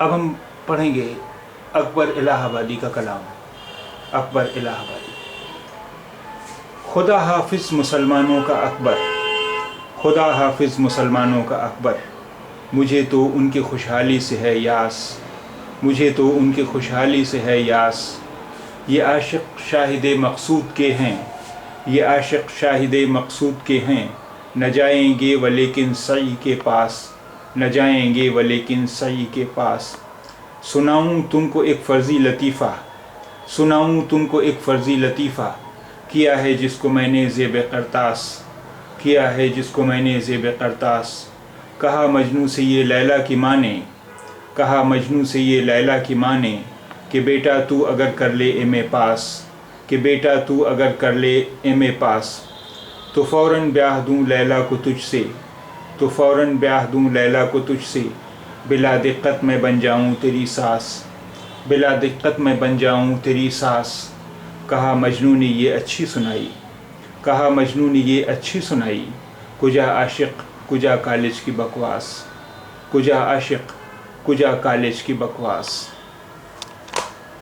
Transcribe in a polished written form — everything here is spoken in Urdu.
اب ہم پڑھیں گے اکبر الہ آبادی کا کلام. اکبر الہ آبادی. خدا حافظ مسلمانوں کا اکبر، خدا حافظ مسلمانوں کا اکبر، مجھے تو ان کی خوشحالی سے ہے یاس، مجھے تو ان کی خوشحالی سے ہے یاس. یہ عاشق شاہد مقصود کے ہیں، یہ عاشق شاہد مقصود کے ہیں، نہ جائیں گے ولیکن سعی کے پاس، نہ جائیں گے ولیکن سعی کے پاس. سناؤں تم کو ایک فرضی لطیفہ، سناؤں تم کو ایک فرضی لطیفہ، کیا ہے جس کو میں نے زیب قرطاس، کیا ہے جس کو میں نے زیب قرطاس. کہا مجنوں سے یہ لیلا کی ماں نے، کہا مجنوں سے یہ لیلا کی ماں نے، کہ بیٹا تو اگر کر لے ایم اے پاس، کہ بیٹا تو اگر کر لے ایم اے پاس، تو فوراً بیاہ دوں لیلا کو تجھ سے، تو فوراً بیاہ دوں لیلا کو تجھ سے، بلا دقت میں بن جاؤں تیری ساس، بلا دقت میں بن جاؤں تیری ساس. کہا مجنوں نے یہ اچھی سنائی، کہا مجنوں نے یہ اچھی سنائی، کجا عاشق کجا کالج کی بکواس، کجا عاشق کجا کالج کی بکواس.